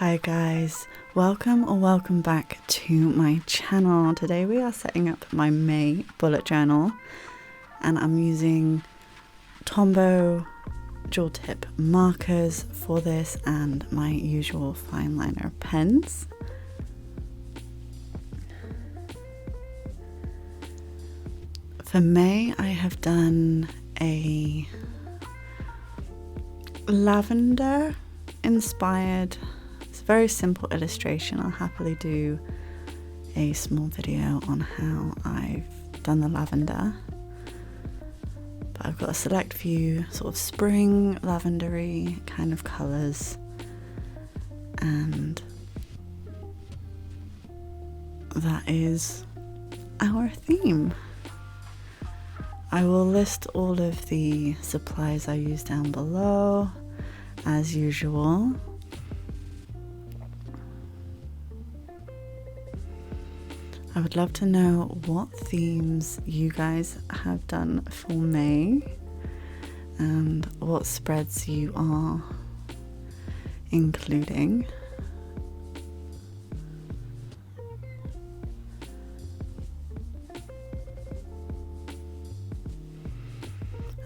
Hi guys, welcome or welcome back to my channel. Today we are setting up my May bullet journal and I'm using Tombow dual tip markers for this and my usual fine liner pens. For May I have done a lavender inspired, it's a very simple illustration. I'll happily do a small video on how I've done the lavender, but I've got a select few sort of spring lavendery kind of colours, and that is our theme. I will list all of the supplies I use down below as usual. I would love to know what themes you guys have done for May and what spreads you are including.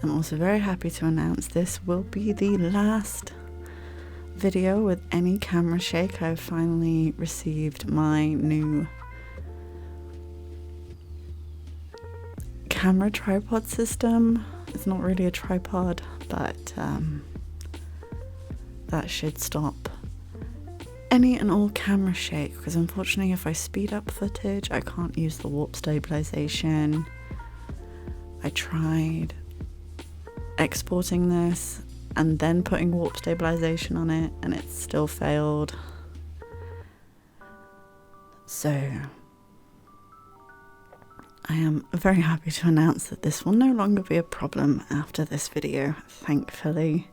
I'm also very happy to announce this will be the last video with any camera shake. I've finally received my new camera tripod system. It's not really a tripod, but that should stop any and all camera shake, because unfortunately if I speed up footage I can't use the warp stabilization. I tried exporting this and then putting warp stabilization on it and it still failed. So I am very happy to announce that this will no longer be a problem after this video, thankfully.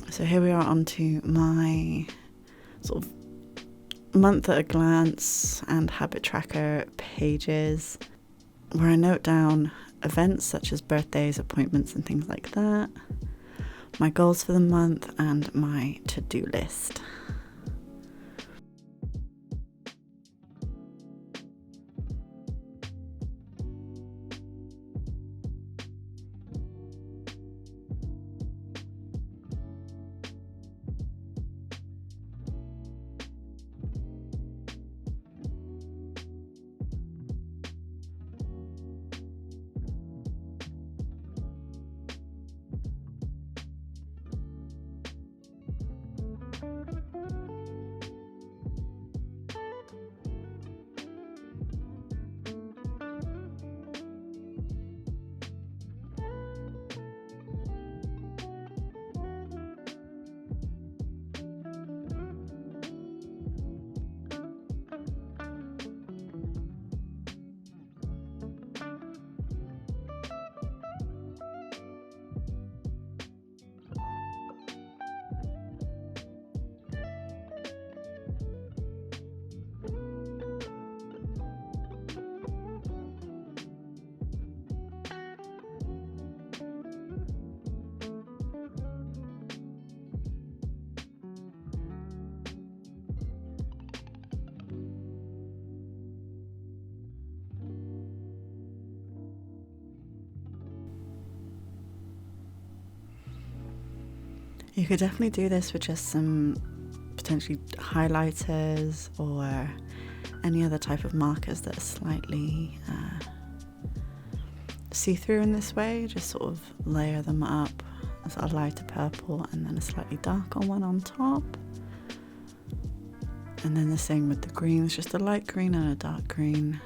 So here we are onto my sort of month at a glance and habit tracker pages, where I note down events such as birthdays, appointments and things like that, my goals for the month and my to-do list. You could definitely do this with just some potentially highlighters or any other type of markers that are slightly see-through in this way. Just sort of layer them up as a lighter purple and then a slightly darker one on top. And then the same with the greens, just a light green and a dark green.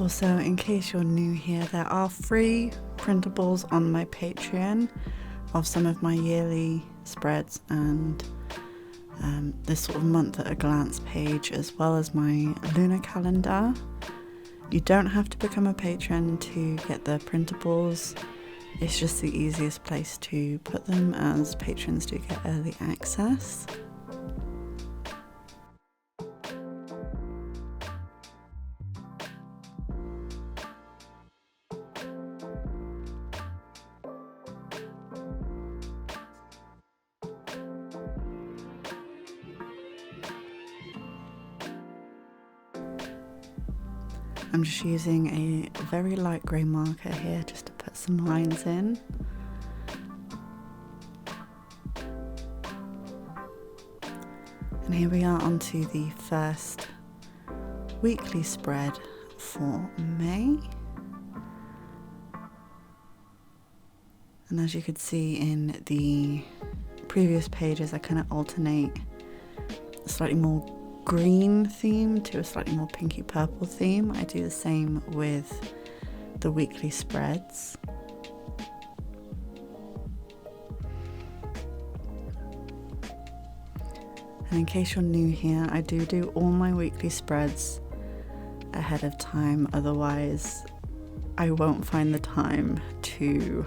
Also, in case you're new here, there are free printables on my Patreon of some of my yearly spreads and this sort of month at a glance page, as well as my lunar calendar. You don't have to become a patron to get the printables. It's just the easiest place to put them, as patrons do get early access. I'm just using a very light grey marker here just to put some lines in. And here we are onto the first weekly spread for May. And as you could see in the previous pages, I kind of alternate a slightly more green theme to a slightly more pinky purple theme. I do the same with the weekly spreads. And in case you're new here, I do all my weekly spreads ahead of time, otherwise I won't find the time to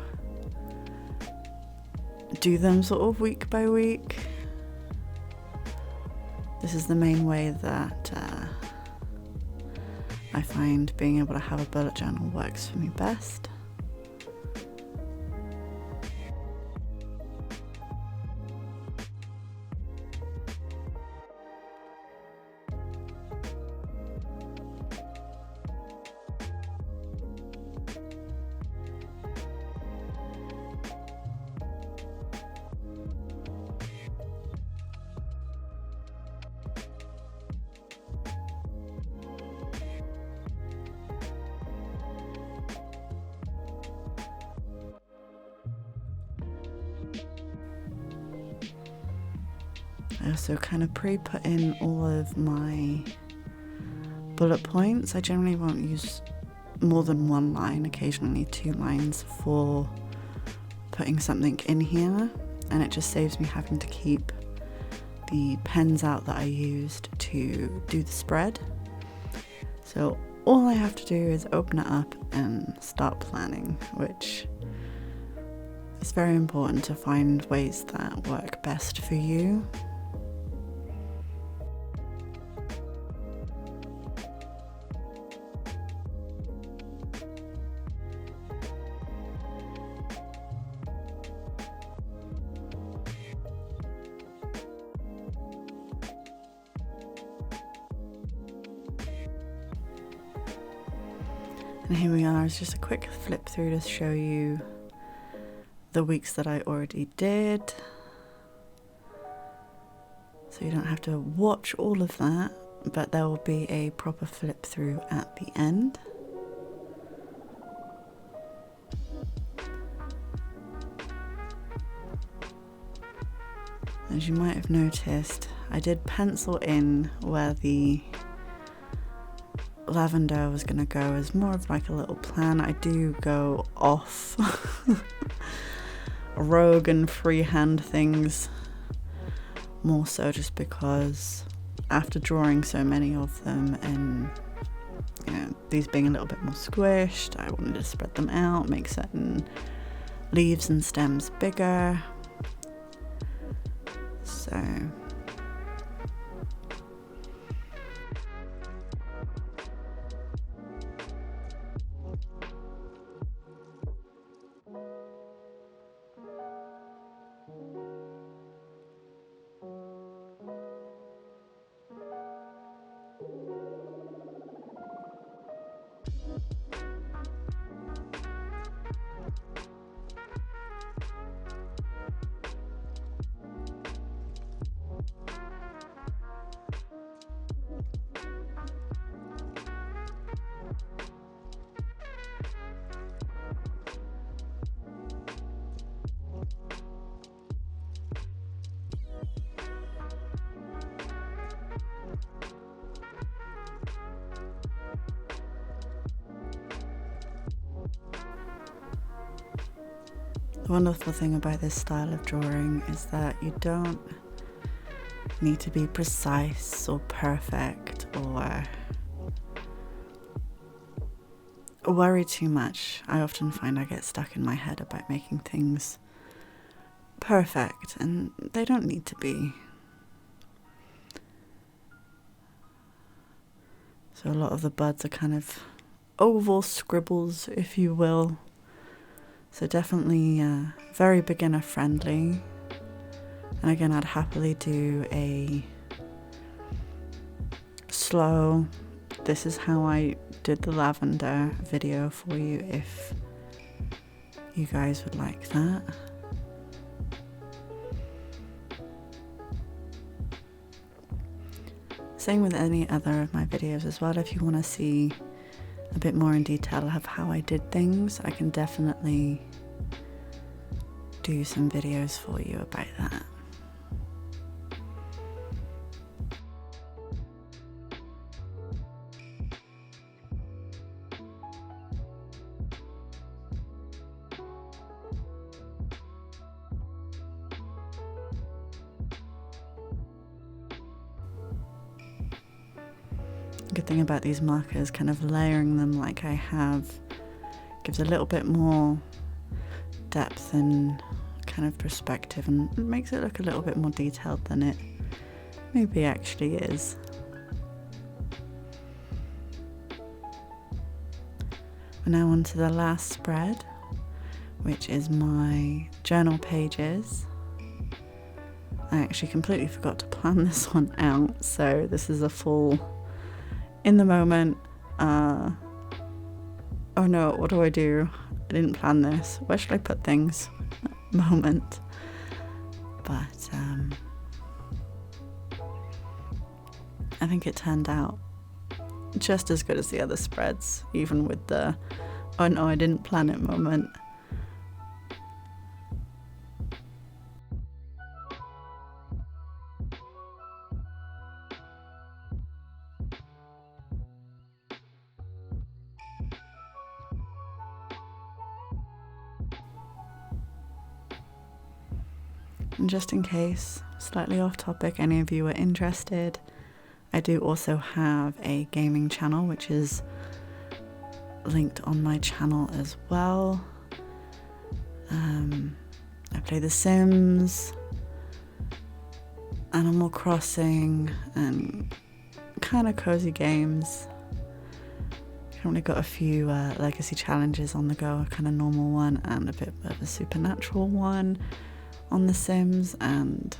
do them sort of week by week. This is the main way that I find being able to have a bullet journal works for me best. I also kind of pre-put in all of my bullet points. I generally won't use more than one line, occasionally 2 lines for putting something in here, and it just saves me having to keep the pens out that I used to do the spread. So all I have to do is open it up and start planning, which is very important to find ways that work best for you. And here we are, it's just a quick flip through to show you the weeks that I already did. So you don't have to watch all of that, but there will be a proper flip through at the end. As you might have noticed, I did pencil in where the lavender was going to go as more of like a little plan. I do go off rogue and freehand things, more so just because after drawing so many of them and these being a little bit more squished, I wanted to spread them out, make certain leaves and stems bigger. So The wonderful thing about this style of drawing is that you don't need to be precise or perfect or worry too much. I often find I get stuck in my head about making things perfect, and they don't need to be. So a lot of the buds are kind of oval scribbles, if you will. So definitely very beginner friendly. And again, I'd happily do a slow, this is how I did the lavender video for you if you guys would like that. Same with any other of my videos as well. If you want to see a bit more in detail of how I did things, I can definitely do some videos for you about that. Good thing about these markers, kind of layering them like I have, gives a little bit more depth and kind of perspective, and makes it look a little bit more detailed than it maybe actually is. We're now on to the last spread, which is my journal pages. I actually completely forgot to plan this one out, so this is a full in the moment. Oh no, what do? I didn't plan this. Where should I put things? Moment. But I think it turned out just as good as the other spreads, even with the oh no, I didn't plan it moment. And just in case, slightly off topic, any of you are interested, I do also have a gaming channel, which is linked on my channel as well. I play The Sims, Animal Crossing, and kind of cozy games. Currently got a few legacy challenges on the go, a kind of normal one and a bit of a supernatural one on The Sims, and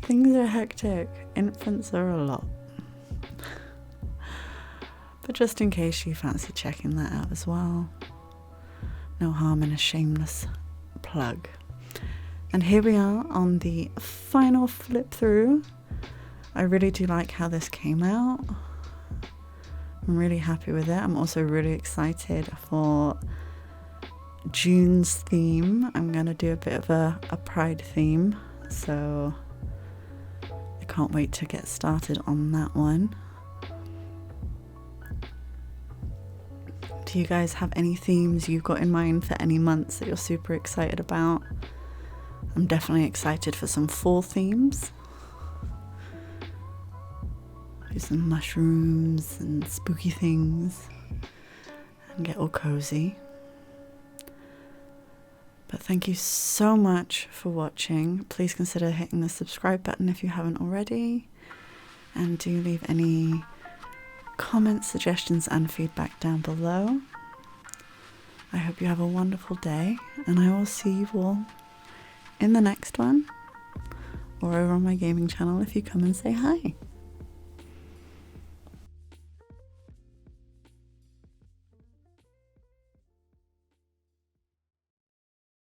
things are hectic. Infants are a lot. But just in case you fancy checking that out as well, no harm in a shameless plug. And here we are on the final flip through. I really do like how this came out. I'm really happy with it. I'm also really excited for June's theme. I'm gonna do a bit of a pride theme, so I can't wait to get started on that one. Do you guys have any themes you've got in mind for any months that you're super excited about? I'm definitely excited for some fall themes. Do some mushrooms and spooky things and get all cozy. But thank you so much for watching. Please consider hitting the subscribe button if you haven't already. And do leave any comments, suggestions and feedback down below. I hope you have a wonderful day, and I will see you all in the next one, or over on my gaming channel if you come and say hi.